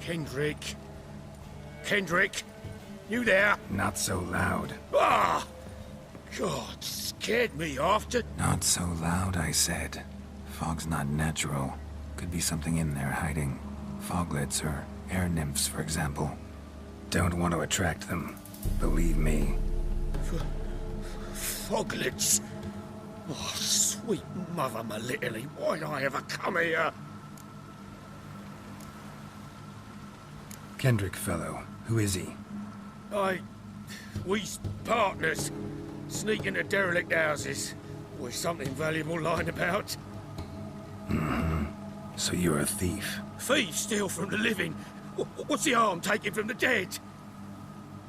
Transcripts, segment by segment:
Kendrick. Kendrick? You there? Not so loud. Ah! God, scared me after. Not so loud, I said. Fog's not natural. Could be something in there hiding. Foglets or air nymphs, for example. Don't want to attract them. Believe me. Foglets? Oh, sweet mother, my little, why'd I ever come here? Kendrick fellow. Who is he? We's partners. Sneak into derelict houses. With something valuable lying about. Mm-hmm. So you're a thief? Thieves steal from the living. What's the harm taking from the dead?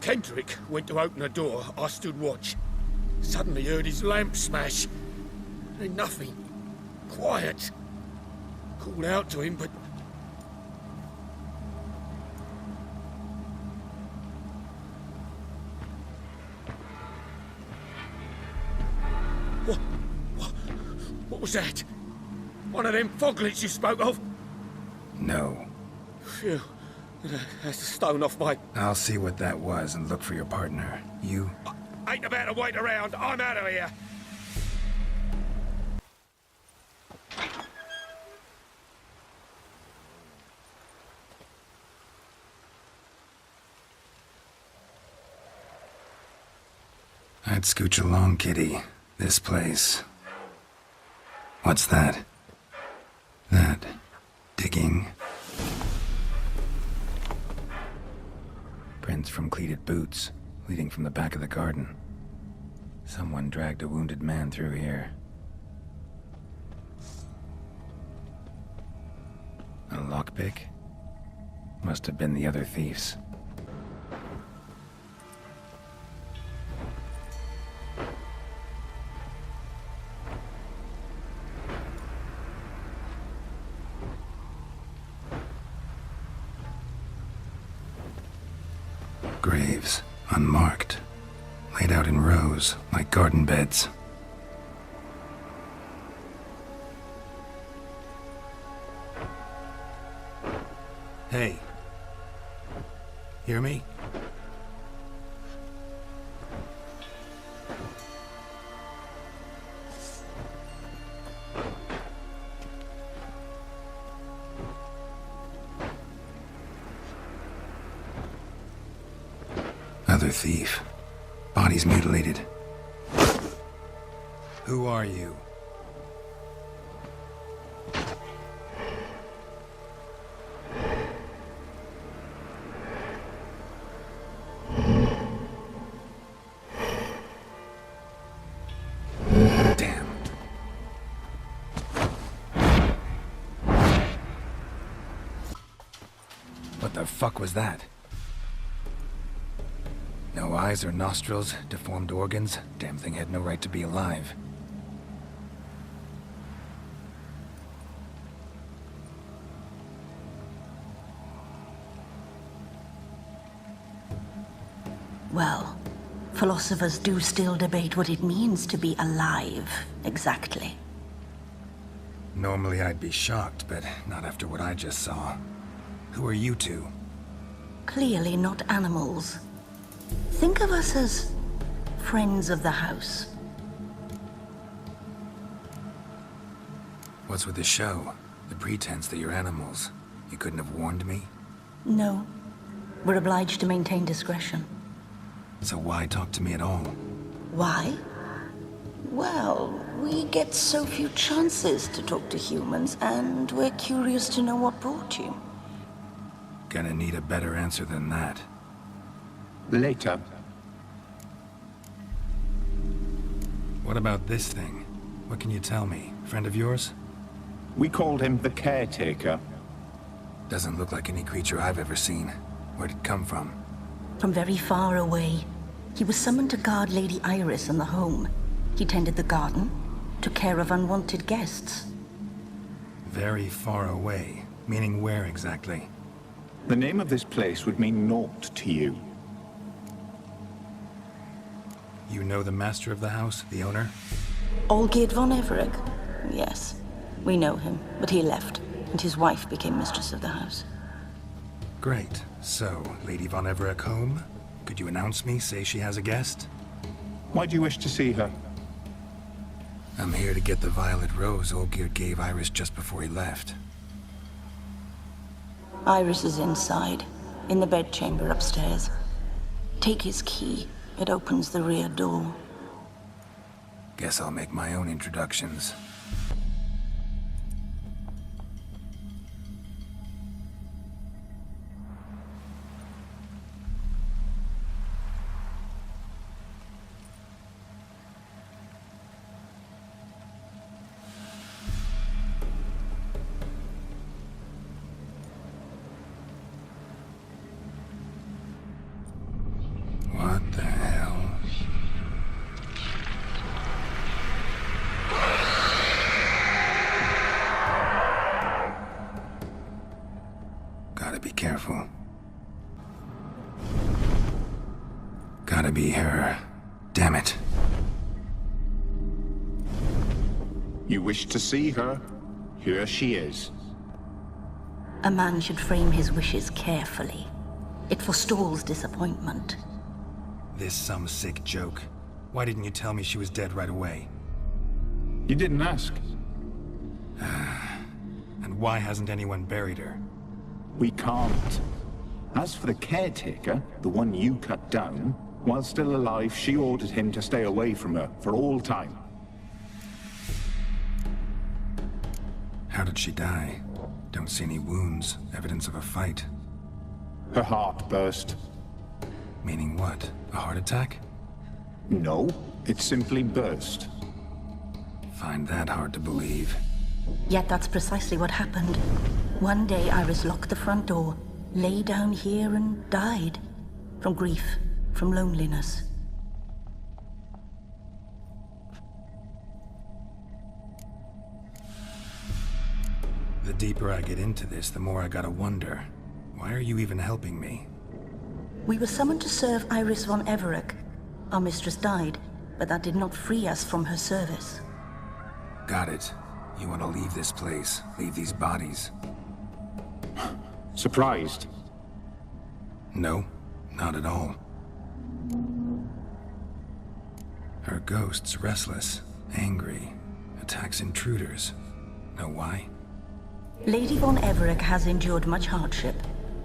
Kendrick went to open a door. I stood watch. Suddenly heard his lamp smash. Then nothing. Quiet. Called out to him, but... What was that? One of them foglets you spoke of? No. Phew. That's the stone off my... I'll see what that was and look for your partner. You? I ain't about to wait around. I'm out of here. I'd scooch along, kitty. This place. What's that? That... digging. Prints from cleated boots, leading from the back of the garden. Someone dragged a wounded man through here. A lockpick? Must have been the other thieves. Graves, unmarked, laid out in rows like garden beds. Hey. Hear me? Another thief. Bodies mutilated. Who are you? Damn. What the fuck was that? No eyes or nostrils, deformed organs. Damn thing had no right to be alive. Well, philosophers do still debate what it means to be alive, exactly. Normally I'd be shocked, but not after what I just saw. Who are you two? Clearly not animals. Think of us as friends of the house. What's with the show? The pretense that you're animals. You couldn't have warned me? No. We're obliged to maintain discretion. So why talk to me at all? Why? Well, we get so few chances to talk to humans, and we're curious to know what brought you. Gonna need a better answer than that. Later. What about this thing? What can you tell me? Friend of yours? We called him the Caretaker. Doesn't look like any creature I've ever seen. Where'd it come from? From very far away. He was summoned to guard Lady Iris in the home. He tended the garden, took care of unwanted guests. Very far away. Meaning where exactly? The name of this place would mean naught to you. You know the master of the house, the owner? Olgierd von Everec? Yes. We know him, but he left, and his wife became mistress of the house. Great. So, Lady Von Everett home? Could you announce me, say she has a guest? Why do you wish to see her? I'm here to get the violet rose Olgierd gave Iris just before he left. Iris is inside, in the bedchamber upstairs. Take his key. It opens the rear door. Guess I'll make my own introductions. What the hell? Gotta be careful. Gotta be her. Damn it. You wish to see her? Here she is. A man should frame his wishes carefully. It forestalls disappointment. This some sick joke. Why didn't you tell me she was dead right away? You didn't ask. And why hasn't anyone buried her? We can't. As for the caretaker, the one you cut down, while still alive, she ordered him to stay away from her for all time. How did she die? Don't see any wounds, evidence of a fight. Her heart burst. Meaning what? A heart attack? No, it simply burst. Find that hard to believe. Yet that's precisely what happened. One day Iris locked the front door, lay down here and died. From grief, from loneliness. The deeper I get into this, the more I gotta wonder. Why are you even helping me? We were summoned to serve Iris von Everett. Our mistress died, but that did not free us from her service. Got it. You want to leave this place, leave these bodies? Surprised? No, not at all. Her ghost's restless, angry, attacks intruders. Know why? Lady von Everett has endured much hardship.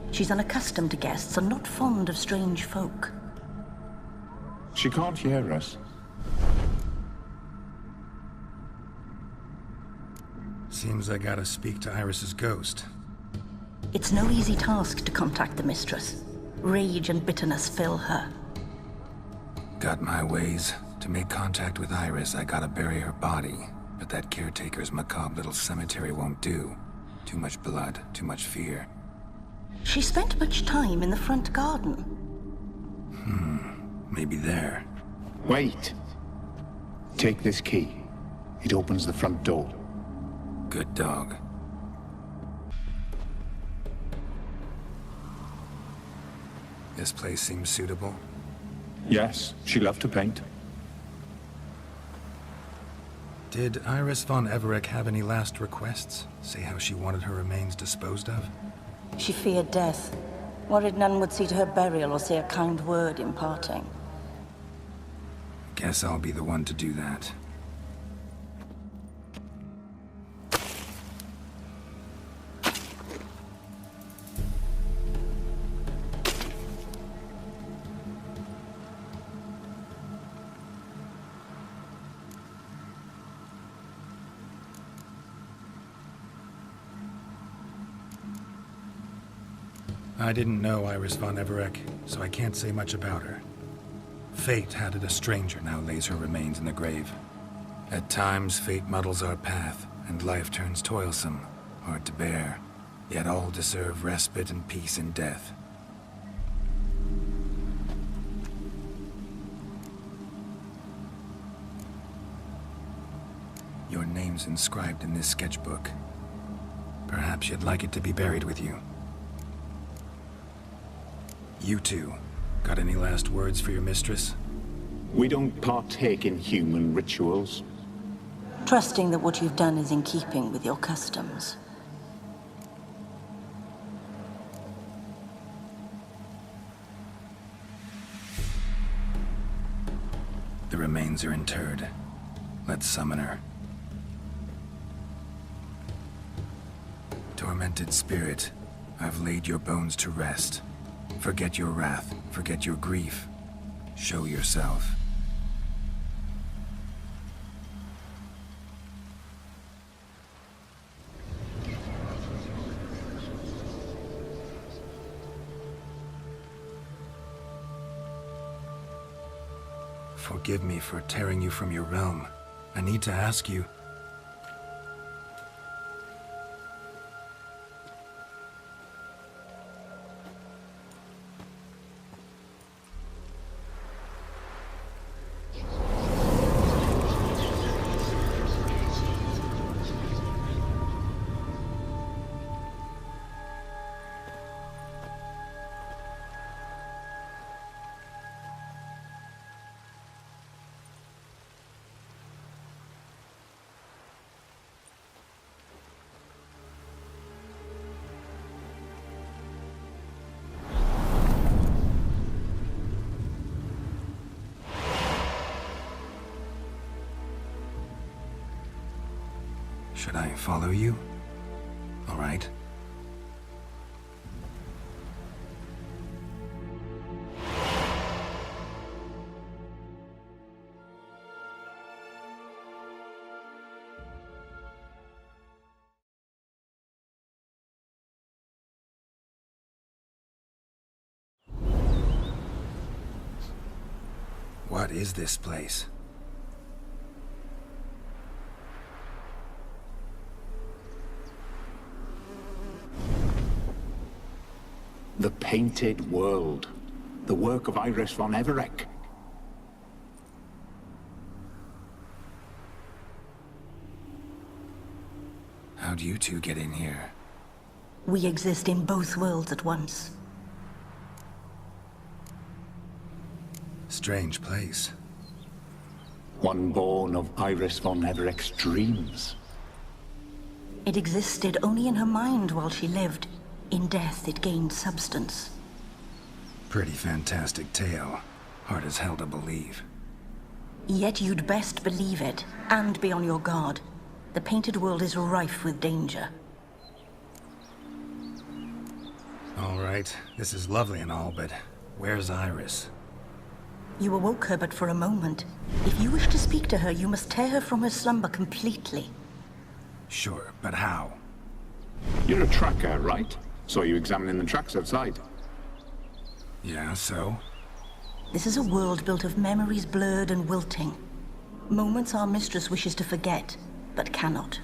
She's unaccustomed to guests and not fond of strange folk. She can't hear us. Seems I gotta speak to Iris's ghost. It's no easy task to contact the mistress. Rage and bitterness fill her. Got my ways. To make contact with Iris, I gotta bury her body. But that caretaker's macabre little cemetery won't do. Too much blood, too much fear. She spent much time in the front garden. Maybe there. Wait. Take this key. It opens the front door. Good dog. This place seems suitable. Yes, she loved to paint. Did Iris von Everett have any last requests? Say how she wanted her remains disposed of? She feared death. Worried none would see to her burial or say a kind word in parting. Guess I'll be the one to do that. I didn't know Iris von Everett, so I can't say much about her. Fate had it a stranger now lays her remains in the grave. At times, fate muddles our path, and life turns toilsome, hard to bear. Yet all deserve respite and peace in death. Your name's inscribed in this sketchbook. Perhaps you'd like it to be buried with you. You two, got any last words for your mistress? We don't partake in human rituals. Trusting that what you've done is in keeping with your customs. The remains are interred. Let's summon her. Tormented spirit, I've laid your bones to rest. Forget your wrath, forget your grief. Show yourself. Forgive me for tearing you from your realm. I need to ask you. Should I follow you? All right. What is this place? The Painted World. The work of Iris von Everec. How'd you two get in here? We exist in both worlds at once. Strange place. One born of Iris von Everec's dreams. It existed only in her mind while she lived. In death, it gained substance. Pretty fantastic tale. Hard as hell to believe. Yet you'd best believe it, and be on your guard. The Painted World is rife with danger. All right, this is lovely and all, but where's Iris? You awoke her but for a moment. If you wish to speak to her, you must tear her from her slumber completely. Sure, but how? You're a tracker, right? Saw you examining the tracks outside. Yeah, so? This is a world built of memories blurred and wilting. Moments our mistress wishes to forget, but cannot.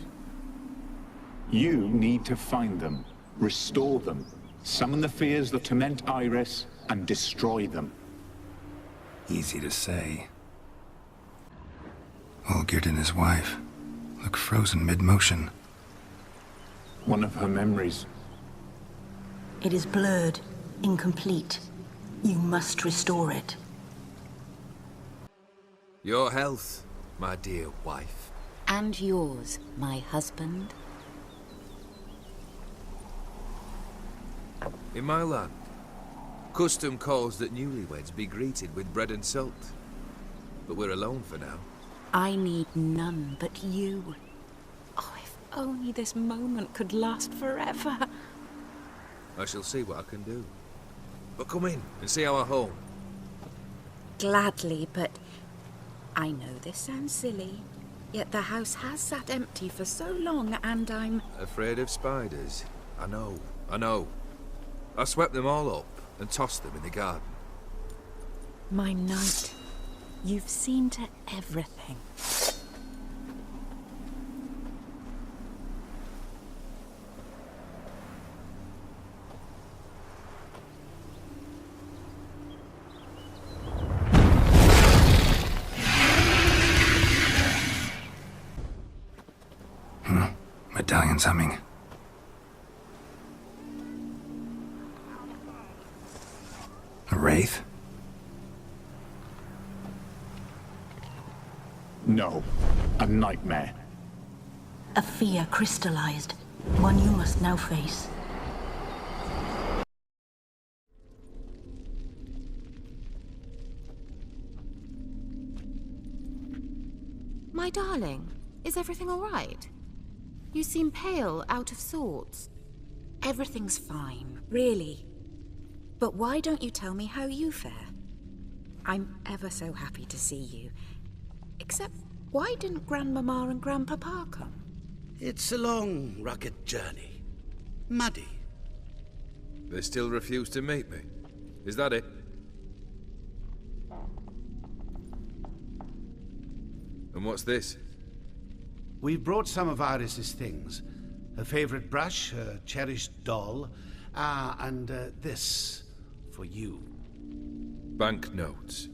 You need to find them, restore them, summon the fears that torment Iris, and destroy them. Easy to say. Olgierd and his wife look frozen mid-motion. One of her memories. It is blurred, incomplete. You must restore it. Your health, my dear wife. And yours, my husband. In my land, custom calls that newlyweds be greeted with bread and salt. But we're alone for now. I need none but you. Oh, if only this moment could last forever. I shall see what I can do. But come in and see our home. Gladly, but I know this sounds silly, yet the house has sat empty for so long, and I'm... Afraid of spiders? I know. I swept them all up and tossed them in the garden. My knight, you've seen to everything. Medallion's humming. A wraith? No, a nightmare. A fear crystallized. One you must now face. My darling, is everything all right? You seem pale, out of sorts. Everything's fine, really. But why don't you tell me how you fare? I'm ever so happy to see you. Except, why didn't Grandmama and Grandpapa come? It's a long, rugged journey. Muddy. They still refuse to meet me. Is that it? And what's this? We've brought some of Iris's things. Her favorite brush, her cherished doll, and this for you. Banknotes.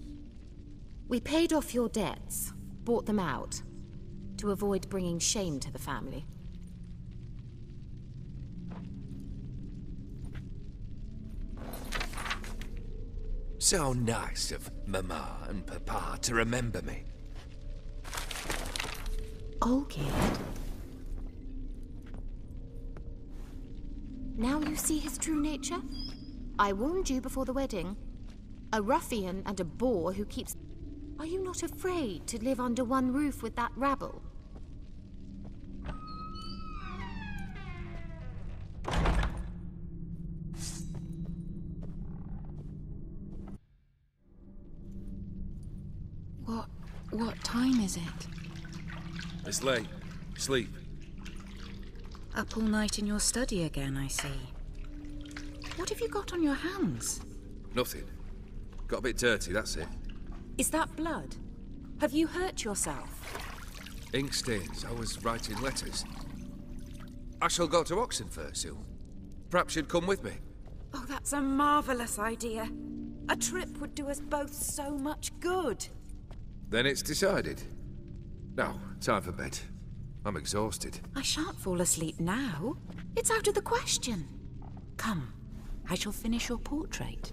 We paid off your debts, bought them out, to avoid bringing shame to the family. So nice of Mama and Papa to remember me. Olgierd. Now you see his true nature? I warned you before the wedding. A ruffian and a boor who keeps... Are you not afraid to live under one roof with that rabble? What time is it? It's late. Sleep. Up all night in your study again, I see. What have you got on your hands? Nothing. Got a bit dirty, that's it. Is that blood? Have you hurt yourself? Ink stains. I was writing letters. I shall go to Oxenfurt soon. Perhaps you'd come with me. Oh, that's a marvelous idea. A trip would do us both so much good. Then it's decided. Now, time for bed. I'm exhausted. I shan't fall asleep now. It's out of the question. Come, I shall finish your portrait.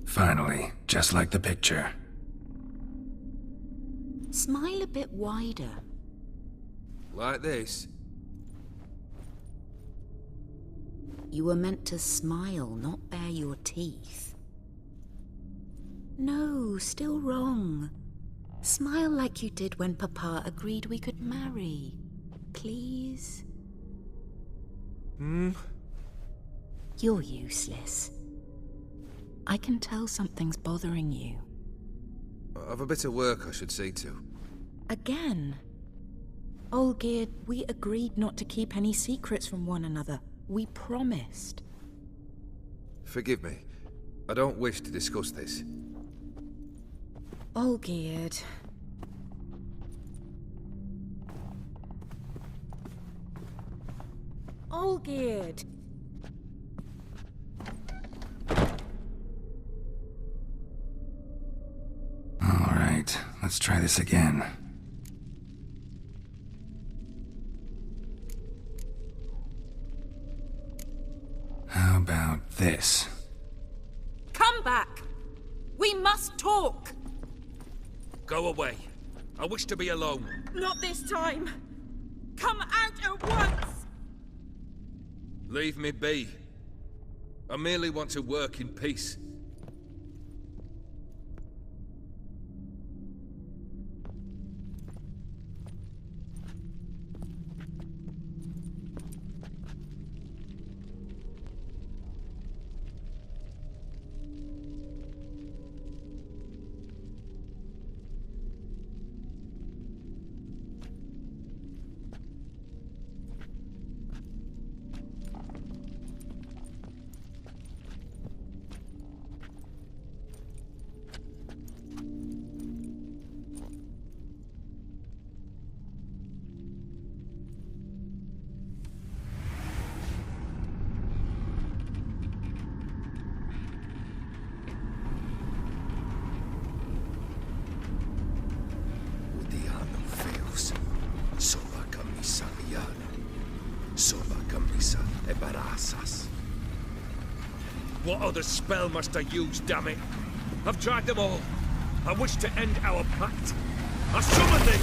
Finally, just like the picture. Smile a bit wider. Like this? You were meant to smile, not bare your teeth. No, still wrong. Smile like you did when Papa agreed we could marry. Please? You're useless. I can tell something's bothering you. I've a bit of work I should see to. Again? Olgierd, we agreed not to keep any secrets from one another. We promised. Forgive me. I don't wish to discuss this. Olgierd. Olgierd! All right, let's try this again. How about this? Come back! We must talk! Go away. I wish to be alone. Not this time! Come out at once! Leave me be. I merely want to work in peace. What other spell must I use, damn it? I've tried them all. I wish to end our pact. I summon thee!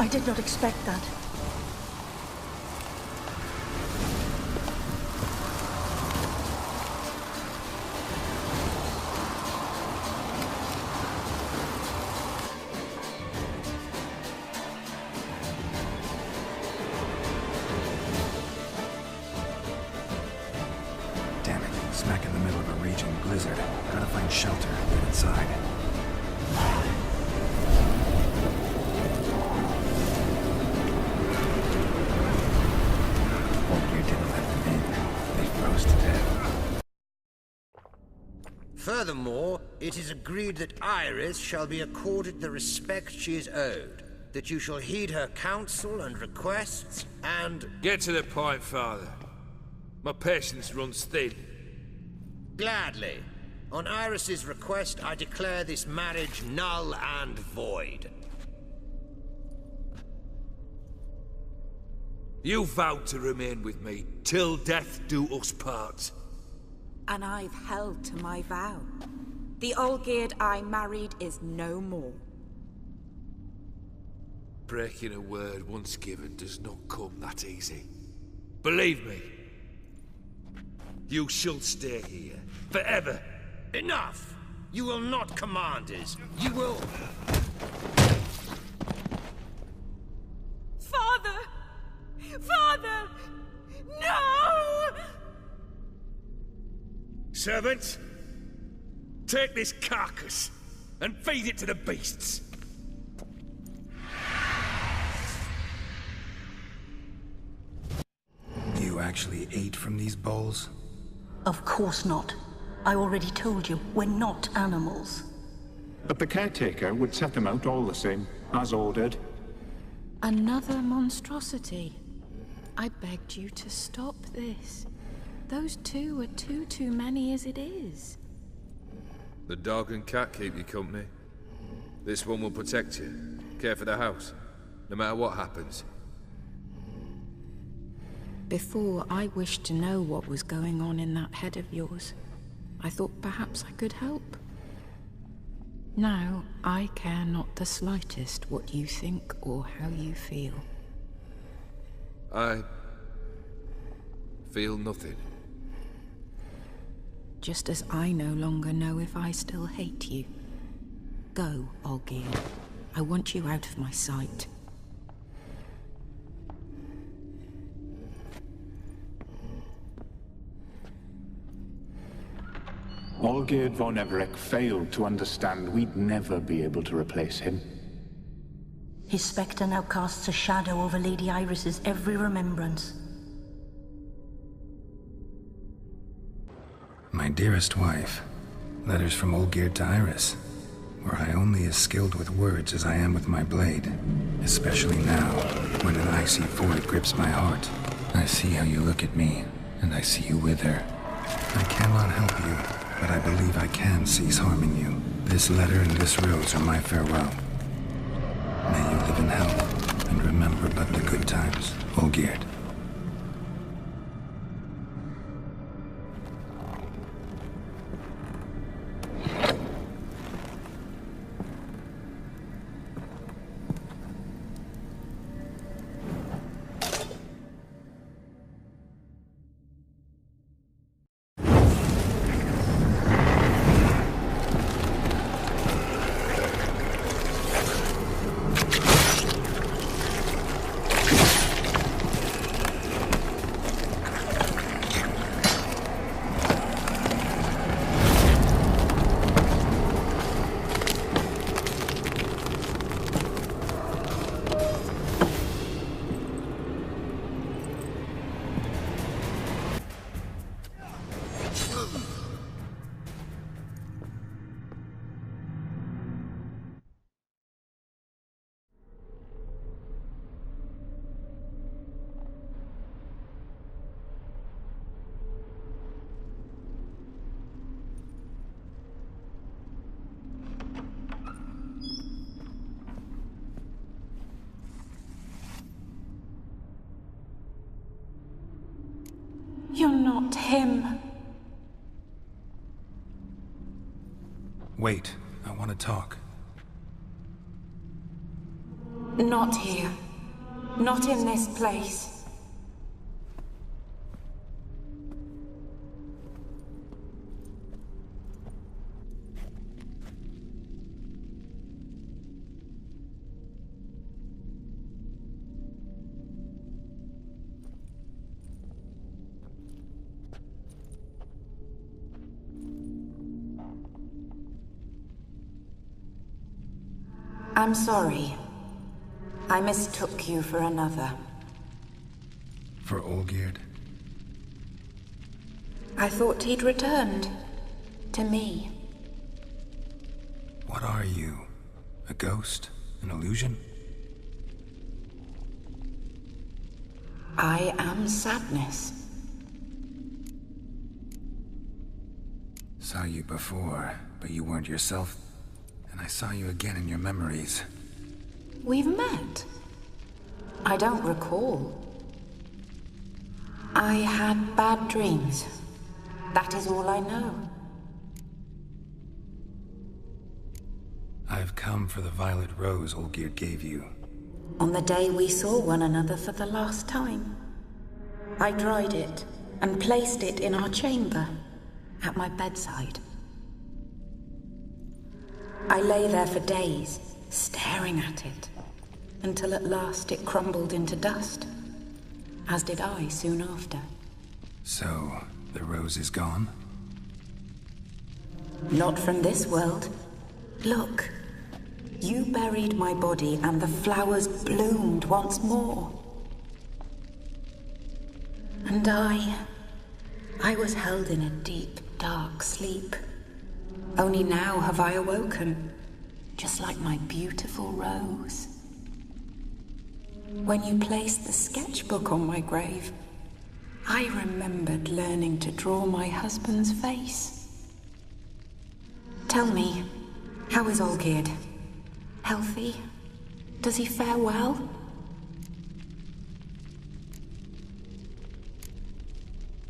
I did not expect that. Damn it, smack in the middle of a raging blizzard. Gotta find shelter, get inside. Furthermore, it is agreed that Iris shall be accorded the respect she is owed, that you shall heed her counsel and requests, and... Get to the point, Father. My patience runs thin. Gladly. On Iris's request, I declare this marriage null and void. You vowed to remain with me, till death do us part. And I've held to my vow. The Olgierd I married is no more. Breaking a word once given does not come that easy. Believe me. You shall stay here, forever. Enough! You will not command us. You will... Father! Father! No! Servants, take this carcass and feed it to the beasts. You actually ate from these bowls? Of course not. I already told you, we're not animals. But the caretaker would set them out all the same, as ordered. Another monstrosity. I begged you to stop this. Those two are too many as it is. The dog and cat keep you company. This one will protect you, care for the house, no matter what happens. Before, I wished to know what was going on in that head of yours. I thought perhaps I could help. Now, I care not the slightest what you think or how you feel. I feel nothing. Just as I no longer know if I still hate you. Go, Olgierd. I want you out of my sight. Olgierd von Everec failed to understand we'd never be able to replace him. His spectre now casts a shadow over Lady Iris's every remembrance. My dearest wife, letters from Olgierd to Iris, were I only as skilled with words as I am with my blade, especially now, when an icy void grips my heart. I see how you look at me, and I see you wither. I cannot help you, but I believe I can cease harming you. This letter and this rose are my farewell. May you live in health, and remember but the good times, Olgierd. You're not him. Wait, I want to talk. Not here. Not in this place. I'm sorry. I mistook you for another. For Olgierd? I thought he'd returned. To me. What are you? A ghost? An illusion? I am sadness. Saw you before, but you weren't yourself. And I saw you again in your memories. We've met. I don't recall. I had bad dreams. That is all I know. I've come for the violet rose Olgierd gave you. On the day we saw one another for the last time, I dried it and placed it in our chamber, at my bedside. I lay there for days, staring at it, until at last it crumbled into dust, as did I soon after. So, the rose is gone? Not from this world. Look, you buried my body and the flowers bloomed once more. And I was held in a deep, dark sleep. Only now have I awoken, just like my beautiful rose. When you placed the sketchbook on my grave, I remembered learning to draw my husband's face. Tell me, how is Olgierd? Healthy? Does he fare well?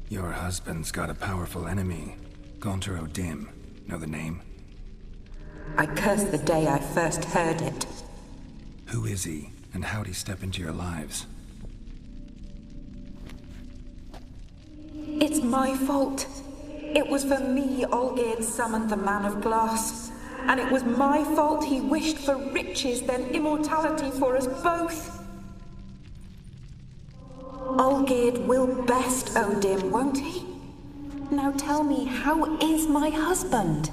Your husband's got a powerful enemy, Gaunter O'Dim. Know the name? I curse the day I first heard it. Who is he, and how'd he step into your lives? It's my fault. It was for me Olgierd summoned the Man of Glass. And it was my fault he wished for riches, then immortality for us both. Olgierd will best O'Dim, won't he? Now tell me, how is my husband?